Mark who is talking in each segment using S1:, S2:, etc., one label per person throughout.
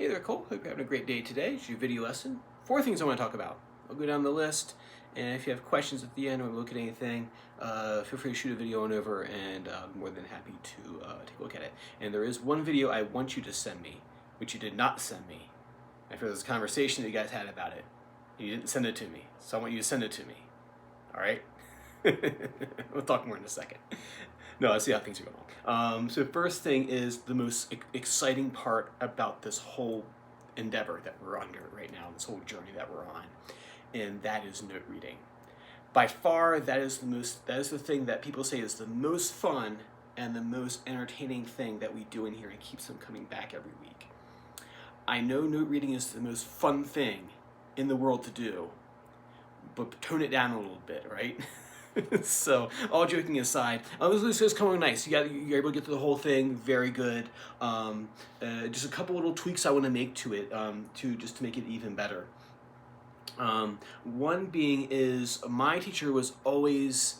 S1: Hey there, Cole. Hope you're having a great day today. It's your video lesson. 4 things I want to talk about. I'll go down the list, and if you have questions at the end or look at anything, feel free to shoot a video on over, and I'm more than happy to take a look at it. And there is one video I want you to send me, which you did not send me. After this conversation that you guys had about it, you didn't send it to me, so I want you to send it to me. All right? We'll talk more in a second. No, let's see how things are going. So first thing is the most exciting part about this whole endeavor that we're under right now, this whole journey that we're on, and that is note reading. By far, that is the thing that people say is the most fun and the most entertaining thing that we do in here and keeps them coming back every week. I know note reading is the most fun thing in the world to do, but tone it down a little bit, right? So, all joking aside, this is coming nice. You're able to get through the whole thing, very good. Just a couple little tweaks I want to make to it, to make it even better. One being is my teacher was always,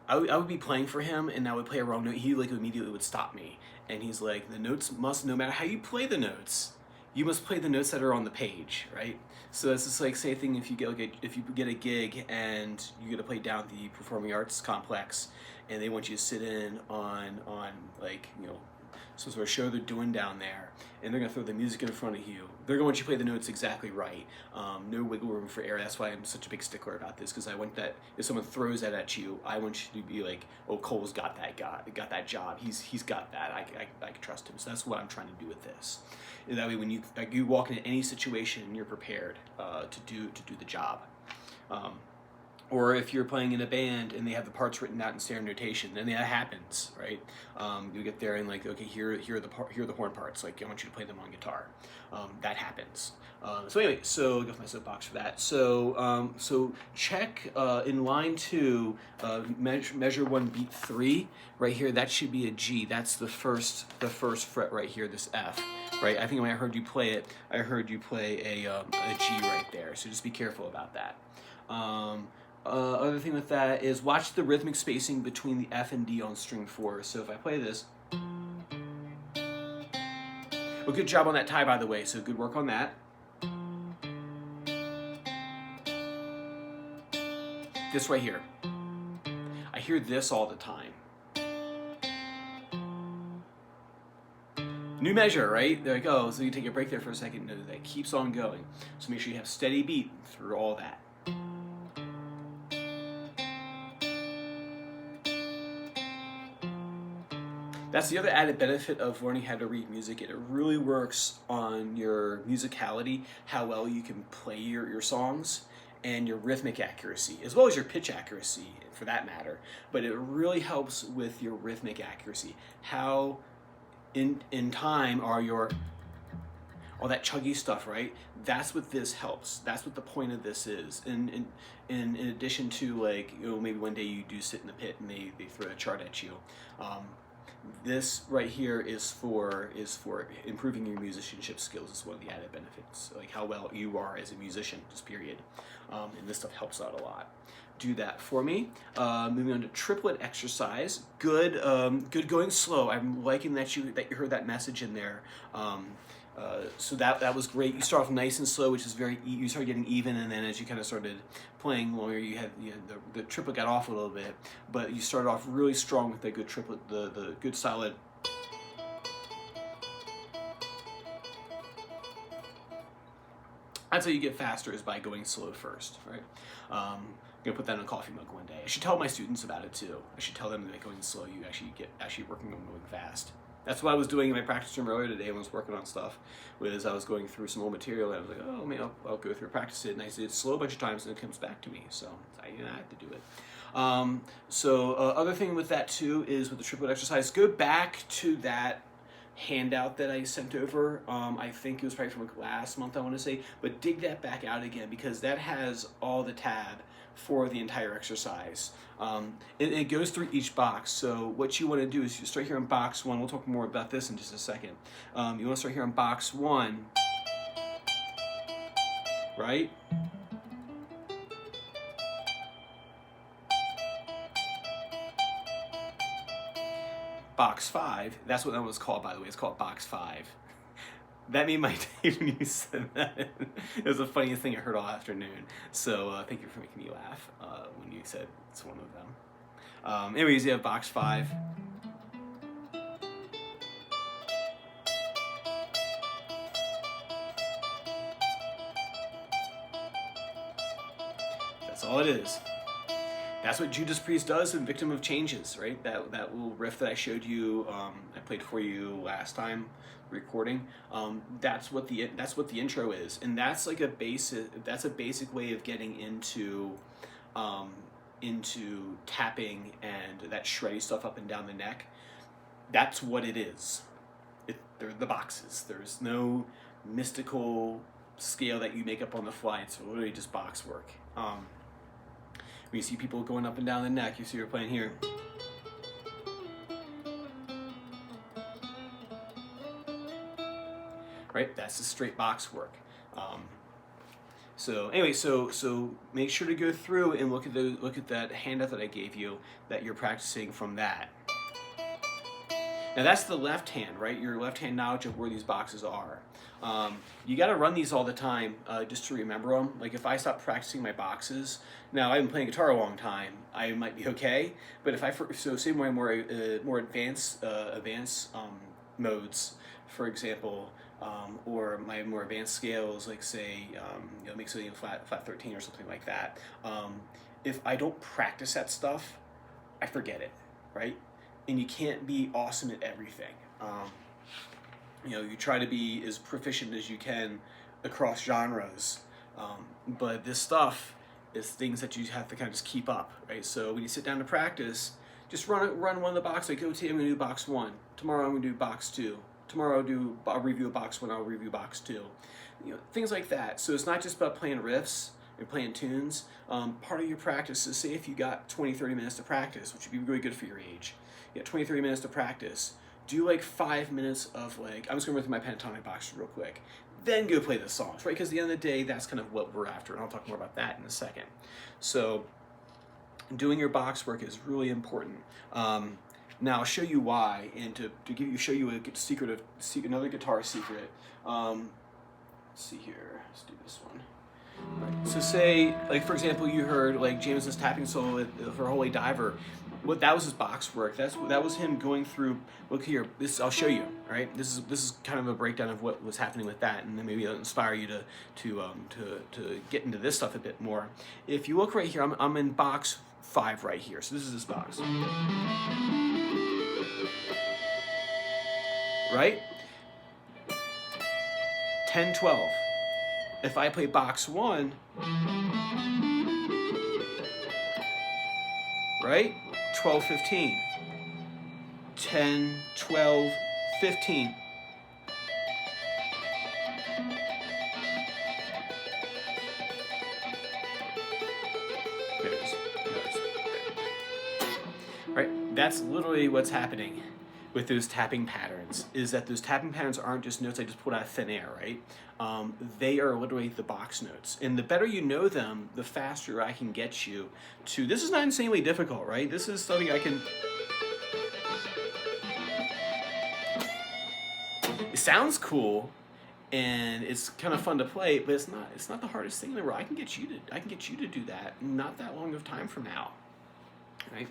S1: I would be playing for him and I would play a wrong note. He immediately would stop me, and he's like, the notes must, no matter how you play the notes, you must play the notes that are on the page, right? So it's just like same thing if you get a gig and you get to play down the performing arts complex, and they want you to sit in on like, you know, some sort of show they're doing down there, and they're gonna throw the music in front of you. They're gonna want you to play the notes exactly right. No wiggle room for error. That's why I'm such a big stickler about this, because I want that if someone throws that at you, I want you to be like, oh, Cole's got that that job. He's got that. I can trust him. So that's what I'm trying to do with this. And that way, when you walk into any situation, you're prepared to do the job. Or if you're playing in a band and they have the parts written out in standard notation, then that happens, right? You get there and like, okay, here are the horn parts. Like, I want you to play them on guitar. That happens. So anyway, so I'll go with my soapbox for that. So check in line 2, measure 1, beat 3, right here. That should be a G. That's the first fret right here. This F, right? I think when I heard you play it, I heard you play a G right there. So just be careful about that. Other thing with that is watch the rhythmic spacing between the F and D on string 4. So if I play this, well, good job on that tie, by the way. So good work on that. This right here, I hear this all the time. New measure, right? There we go. So you take a break there for a second. No, that keeps on going. So make sure you have steady beat through all that. That's the other added benefit of learning how to read music. It really works on your musicality, how well you can play your songs, and your rhythmic accuracy, as well as your pitch accuracy, for that matter. But it really helps with your rhythmic accuracy. How in time are your all that chuggy stuff, right? That's what this helps. That's what the point of this is. In addition to, like, you know, maybe one day you do sit in the pit and they throw a chart at you. This right here is for improving your musicianship skills. Is one of the added benefits, like how well you are as a musician, just period. And this stuff helps out a lot. Do that for me. Moving on to triplet exercise. Good going slow. I'm liking that you heard that message in there. So that was great. You start off nice and slow, which is you start getting even, and then as you kind of started playing longer, you had the triplet got off a little bit, but you started off really strong with that good triplet, the good solid. That's how you get faster, is by going slow first, right? I'm gonna put that in a coffee mug one day. I should tell my students about it too. I should tell them that going slow, you actually working on going fast. That's what I was doing in my practice room earlier today when I was working on stuff. Was I was going through some old material, and I was like, oh, maybe I'll go through practice it. And I did it slow a bunch of times, and it comes back to me. So I have to do it. Other thing with that too is with the triplet exercise, go back to that handout that I sent over. I think it was probably from last month, I want to say, but dig that back out again, because that has all the tab for the entire exercise. It goes through each box. So what you want to do is you start here in box 1. We'll talk more about this in just a second. You want to start here in box 1, right? Box 5, that's what that was called, by the way. It's called box 5. That made my day when you said that. It was the funniest thing I heard all afternoon. So thank you for making me laugh when you said it's one of them. Anyways, you have box 5. That's all it is. That's what Judas Priest does in Victim of Changes, right? That little riff that I showed you, I played for you last time recording. That's what the intro is, and that's like a basic way of getting into tapping and that shreddy stuff up and down the neck. That's what it is. They're the boxes. There's no mystical scale that you make up on the fly. It's literally just box work. When you see people going up and down the neck, you see we're playing here. Right, that's the straight box work. So anyway, so make sure to go through and look at that handout that I gave you that you're practicing from that. Now that's the left hand, right? Your left hand knowledge of where these boxes are. You got to run these all the time just to remember them. Like if I stop practicing my boxes, now I've been playing guitar a long time, I might be okay. But if say my more advanced modes, for example, or my more advanced scales, like say mixolydian flat 13 or something like that. If I don't practice that stuff, I forget it, right? And you can't be awesome at everything. You try to be as proficient as you can across genres, but this stuff is things that you have to kind of just keep up, right? So when you sit down to practice, just run one of the boxes. Like, okay, I'm gonna do box 1. Tomorrow I'm gonna do box 2. Tomorrow I'll review a box 1. I'll review box 2. Things like that. So it's not just about playing riffs and playing tunes. Part of your practice is, say if you got 20-30 minutes to practice, which would be really good for your age. You got 20-30 minutes to practice. Do like 5 minutes of like, I'm just gonna run through my pentatonic box real quick. Then go play the songs, right? Because at the end of the day, that's kind of what we're after, and I'll talk more about that in a second. So doing your box work is really important. Now I'll show you why, and to show you another guitar secret. Let's see here. Let's do this one. Right. So say, like for example, you heard like James's tapping solo for Holy Diver. That was his box work. That was him going through. Look here. This I'll show you. All right. This is kind of a breakdown of what was happening with that, and then maybe it'll inspire you to get into this stuff a bit more. If you look right here, I'm in box 5 right here. So this is this box. Right? 10, 12. If I play box 1, right? 12, 15. 10, 12, 15. There it is. Right? That's literally what's happening with those tapping patterns, is that those tapping patterns aren't just notes I just pulled out of thin air, right? They are literally the box notes. And the better you know them, the faster I can get you to, this is not insanely difficult, right? This is something I can, it sounds cool and it's kind of fun to play, but it's not the hardest thing in the world. I can get you to do that not that long of time from now. Right?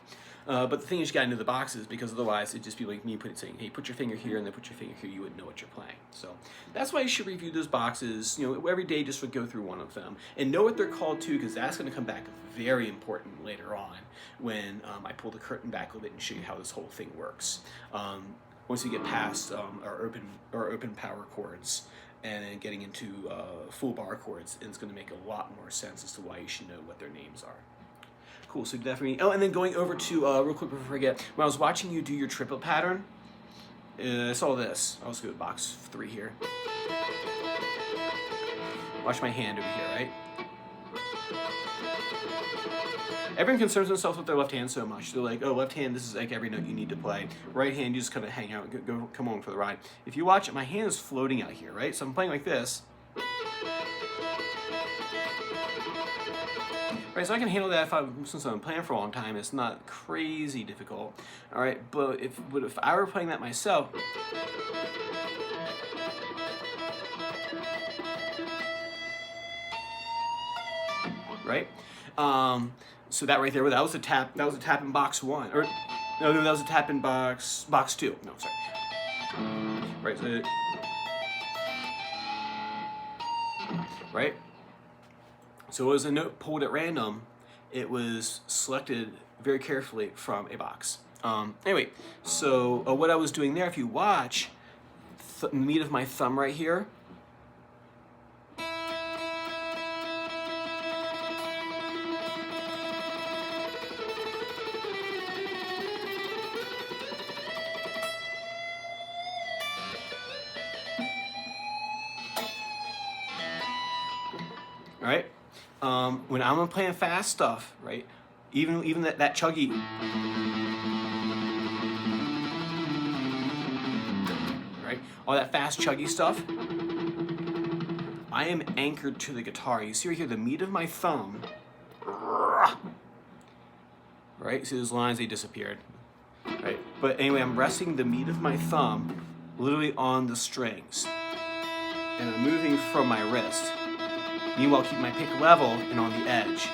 S1: But the thing is, you gotta know the boxes, because otherwise it'd just be like me saying, hey, put your finger here and then put your finger here. You wouldn't know what you're playing. So that's why you should review those boxes, every day, just to go through one of them and know what they're called too, because that's going to come back very important later on when I pull the curtain back a little bit and show you how this whole thing works. Once you get past our open power chords and then getting into full bar chords, it's going to make a lot more sense as to why you should know what their names are. Cool, so definitely. Oh, and then going over to, real quick before I forget, when I was watching you do your triplet pattern, I saw this. I'll just go to box 3 here. Watch my hand over here, right? Everyone concerns themselves with their left hand so much. They're like, oh, left hand, this is like every note you need to play. Right hand, you just kind of hang out, come on for the ride. If you watch it, my hand is floating out here, right? So I'm playing like this. Right, so I can handle that since I've been playing for a long time. It's not crazy difficult. All right, but if I were playing that myself, right? So that right there, that was a tap. That was a tap in box 1, or no, that was a tap in box 2. No, sorry. Right. So, right. So it was a note pulled at random. It was selected very carefully from a box. Anyway, so what I was doing there, if you watch, the meat of my thumb right here. Right? When I'm playing fast stuff, right? Even that chuggy, right? All that fast chuggy stuff, I am anchored to the guitar. You see right here, the meat of my thumb, right? See those lines, they disappeared, right? But anyway, I'm resting the meat of my thumb literally on the strings, and I'm moving from my wrist. Meanwhile, keep my pick level and on the edge.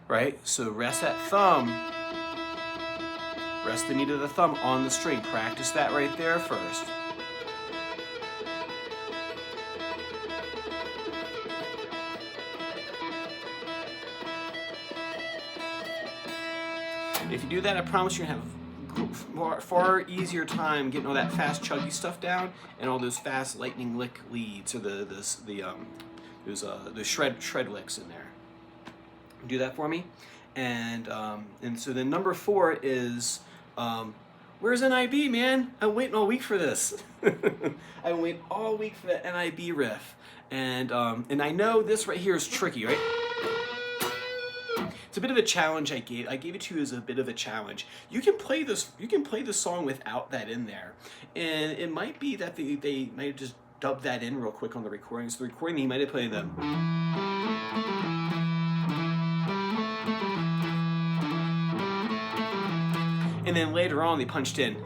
S1: Right? So rest that thumb, rest the meat of the thumb on the string. Practice that right there first. If you do that, I promise you're gonna have far easier time getting all that fast chuggy stuff down and all those fast lightning lick leads, or the shred licks in there. Do that for me, and so then number 4 is where's NIB, man? I'm waiting all week for this. I've been waiting all week for that NIB riff, and I know this right here is tricky, right? It's a bit of a challenge I gave it to you as a bit of a challenge. You can play this song without that in there. And it might be that they might have just dubbed that in real quick on the recording. So the recording, he might have played them. And then later on they punched in.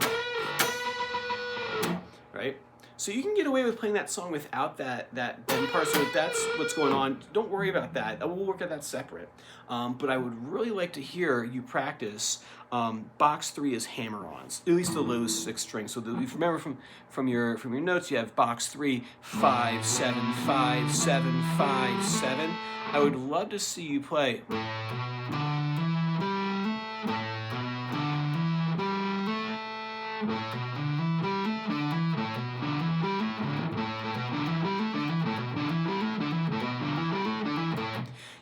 S1: Right? So you can get away with playing that song without that bend part. So if that's what's going on, don't worry about that. We'll work at that separate. But I would really like to hear you practice box 3 is hammer-ons, at least the low 6 strings. So if you remember from your notes, you have box 3, 5, 7, 5, 7, 5, 7. I would love to see you play.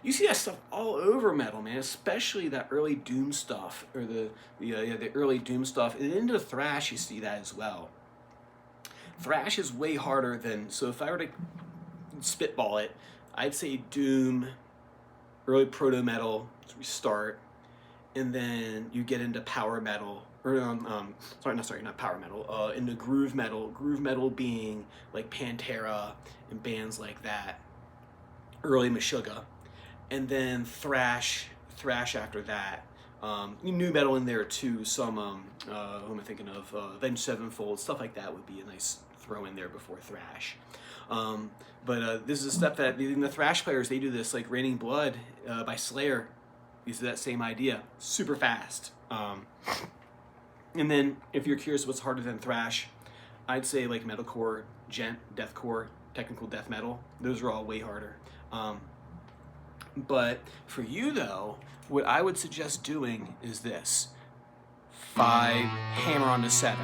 S1: You see that stuff all over metal, man, especially that early doom stuff, or the early doom stuff. And into thrash, you see that as well. Thrash is way harder than, so if I were to spitball it, I'd say doom, early proto metal, we start, and then you get into power metal, or not power metal, into groove metal being like Pantera and bands like that, early Meshuggah. And then thrash after that. New metal in there too. Some who am I thinking of? Avenged Sevenfold, stuff like that would be a nice throw in there before thrash. But this is a step that the thrash players, they do this, like Raining Blood by Slayer uses that same idea, super fast. And then if you're curious what's harder than thrash, I'd say like metalcore, gent, deathcore, technical death metal. Those are all way harder. But for you though, what I would suggest doing is this: 5, hammer onto 7,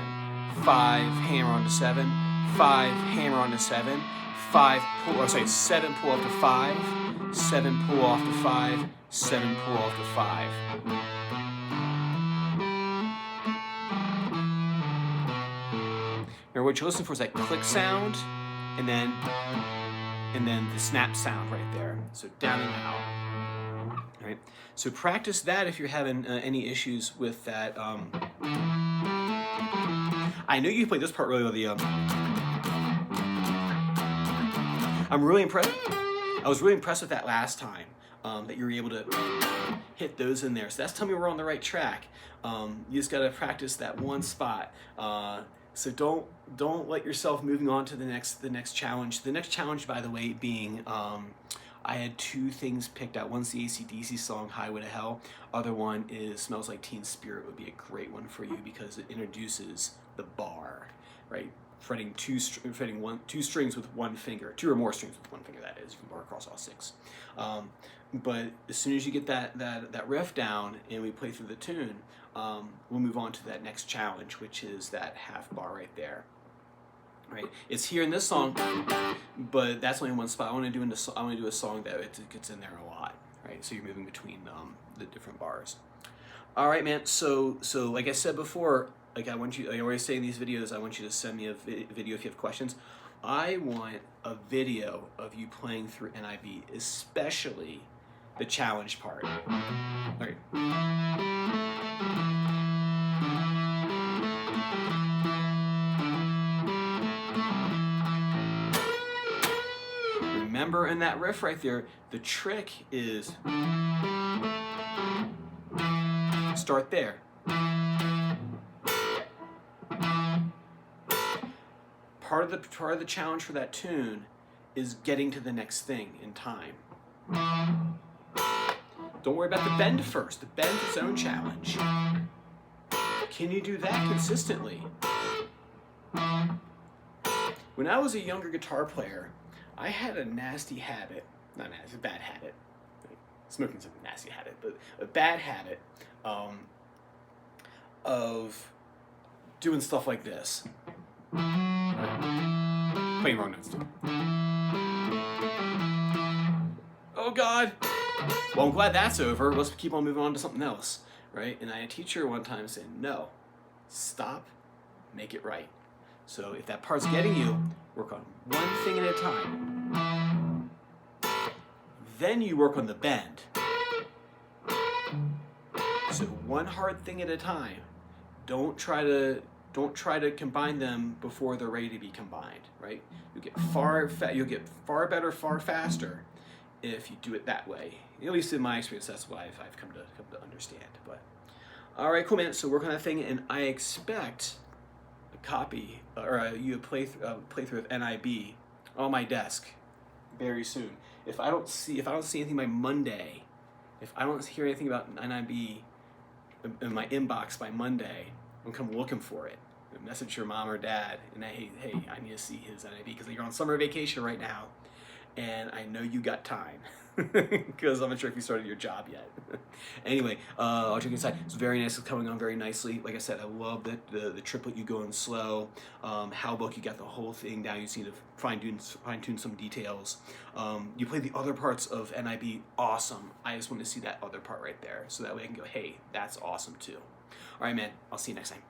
S1: 5, hammer onto 7, 5, hammer onto 7, 5, pull, 7, pull up to 5, 7, pull off to 5, 7, pull off to 5. Now what you're listening for is that click sound, and then the snap sound right there. So down and out. All right. So practice that if you're having any issues with that. I know you played this part really well. I'm really impressed. I was really impressed with that last time. that you're able to hit those in there. So that's telling me we're on the right track. You just got to practice that one spot. So don't let yourself moving on to the next challenge. The next challenge, by the way, being I had 2 things picked out. One's the AC/DC song "Highway to Hell." Other one is "Smells Like Teen Spirit." Would be a great one for you because it introduces the bar, right? Fretting two strings with one finger, 2 or more strings with one finger. That is, you can bar across all 6. But as soon as you get that riff down and we play through the tune, we'll move on to that next challenge, which is that half bar right there. Right, it's here in this song, but that's only one spot. I want to do a song that it gets in there a lot. Right, so you're moving between the different bars. All right, man. So like I said before, like I always say in these videos, I want you to send me a video if you have questions. I want a video of you playing through NIB, especially the challenge part. All right. Remember in that riff right there, the trick is start there. Part of the challenge for that tune is getting to the next thing in time. Don't worry about the bend first. The bend's its own challenge. Can you do that consistently? When I was a younger guitar player, I had a nasty habit, not nasty, a bad habit. Smoking's a nasty habit, but a bad habit of doing stuff like this. Playing wrong notes too. Oh God! Well, I'm glad that's over. Let's keep on moving on to something else, right? And I had a teacher one time saying, no, stop, make it right. So if that part's getting you, work on one thing at a time. Then you work on the bend. So one hard thing at a time. Don't try to combine them before they're ready to be combined, right? You'll get far better, far faster if you do it that way. At least in my experience, that's what I've come to understand. But all right, cool, man. So work on that thing, and I expect a copy or a playthrough of NIB on my desk very soon. If I don't see anything by Monday, if I don't hear anything about NIB in my inbox by Monday, I'm come looking for it. Message your mom or dad, and hey, I need to see his NIB because you're on summer vacation right now, and I know you got time because I'm not sure if you started your job yet. Anyway, all joking aside, it's very nice. It's coming on very nicely. Like I said, I love the triplet you go in slow. Howbook, you got the whole thing down. You just need to fine tune some details. You play the other parts of NIB, awesome. I just want to see that other part right there, so that way I can go, hey, that's awesome too. All right, man. I'll see you next time.